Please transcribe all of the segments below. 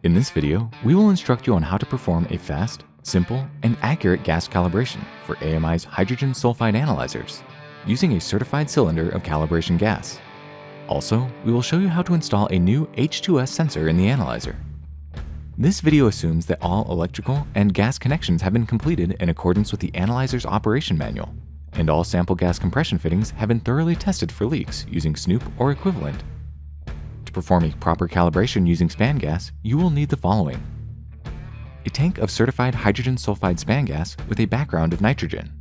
In this video, we will instruct you on how to perform a fast, simple, and accurate gas calibration for AMI's hydrogen sulfide analyzers using a certified cylinder of calibration gas. Also, we will show you how to install a new H2S sensor in the analyzer. This video assumes that all electrical and gas connections have been completed in accordance with the analyzer's operation manual, and all sample gas compression fittings have been thoroughly tested for leaks using Snoop or equivalent. To perform a proper calibration using span gas, you will need the following: a tank of certified hydrogen sulfide span gas with a background of nitrogen,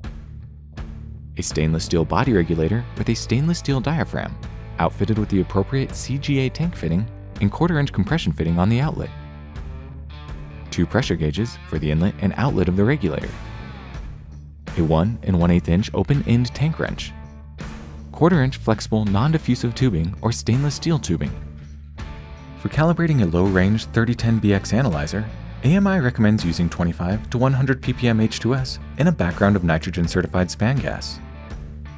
a stainless steel body regulator with a stainless steel diaphragm, outfitted with the appropriate CGA tank fitting and 1/4-inch compression fitting on the outlet, 2 pressure gauges for the inlet and outlet of the regulator, a 1 1/8 inch open-end tank wrench, 1/4-inch flexible non-diffusive tubing or stainless steel tubing. For calibrating a low-range 3010BX analyzer, AMI recommends using 25 to 100 ppm H2S and a background of nitrogen-certified span gas.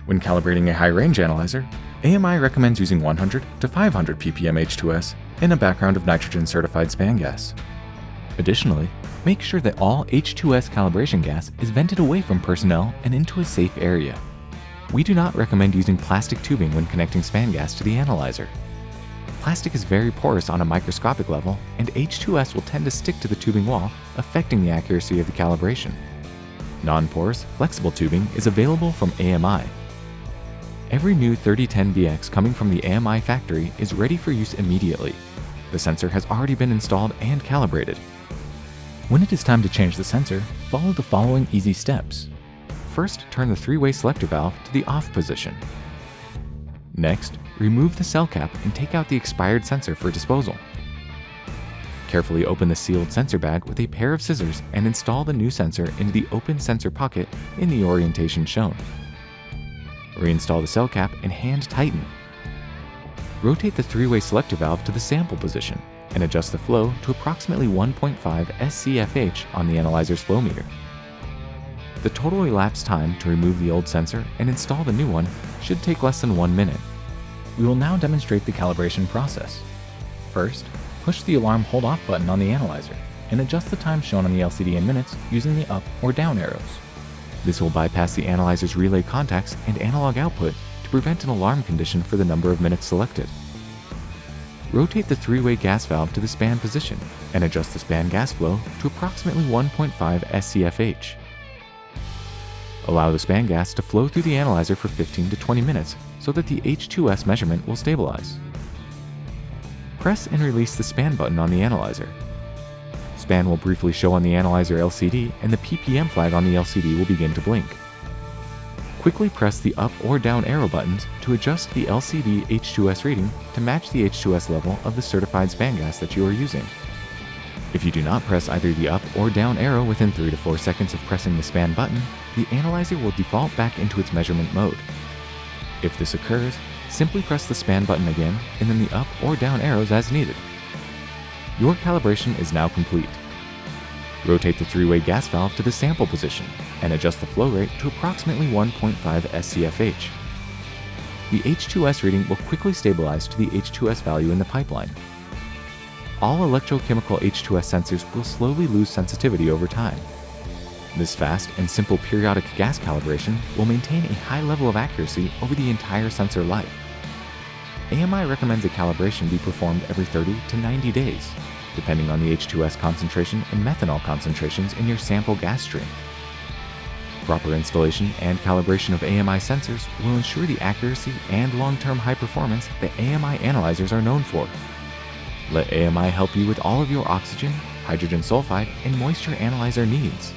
When calibrating a high-range analyzer, AMI recommends using 100 to 500 ppm H2S and a background of nitrogen-certified span gas. Additionally, make sure that all H2S calibration gas is vented away from personnel and into a safe area. We do not recommend using plastic tubing when connecting span gas to the analyzer. Plastic is very porous on a microscopic level, and H2S will tend to stick to the tubing wall, affecting the accuracy of the calibration. Non-porous, flexible tubing is available from AMI. Every new 3010BX coming from the AMI factory is ready for use immediately. The sensor has already been installed and calibrated. When it is time to change the sensor, follow the following easy steps. First, turn the 3-way selector valve to the off position. Next, remove the cell cap and take out the expired sensor for disposal. Carefully open the sealed sensor bag with a pair of scissors and install the new sensor into the open sensor pocket in the orientation shown. Reinstall the cell cap and hand tighten. Rotate the 3-way selector valve to the sample position and adjust the flow to approximately 1.5 SCFH on the analyzer's flow meter. The total elapsed time to remove the old sensor and install the new one should take less than 1 minute. We will now demonstrate the calibration process. First, push the alarm hold-off button on the analyzer and adjust the time shown on the LCD in minutes using the up or down arrows. This will bypass the analyzer's relay contacts and analog output to prevent an alarm condition for the number of minutes selected. Rotate the 3-way gas valve to the span position and adjust the span gas flow to approximately 1.5 SCFH. Allow the span gas to flow through the analyzer for 15 to 20 minutes so that the H2S measurement will stabilize. Press and release the span button on the analyzer. Span will briefly show on the analyzer LCD and the ppm flag on the LCD will begin to blink. Quickly press the up or down arrow buttons to adjust the LCD H2S reading to match the H2S level of the certified span gas that you are using. If you do not press either the up or down arrow within 3 to 4 seconds of pressing the span button, the analyzer will default back into its measurement mode. If this occurs, simply press the span button again and then the up or down arrows as needed. Your calibration is now complete. Rotate the 3-way gas valve to the sample position and adjust the flow rate to approximately 1.5 SCFH. The H2S reading will quickly stabilize to the H2S value in the pipeline. All electrochemical H2S sensors will slowly lose sensitivity over time. This fast and simple periodic gas calibration will maintain a high level of accuracy over the entire sensor life. AMI recommends a calibration be performed every 30 to 90 days, depending on the H2S concentration and methanol concentrations in your sample gas stream. Proper installation and calibration of AMI sensors will ensure the accuracy and long-term high performance that AMI analyzers are known for. Let AMI help you with all of your oxygen, hydrogen sulfide, and moisture analyzer needs.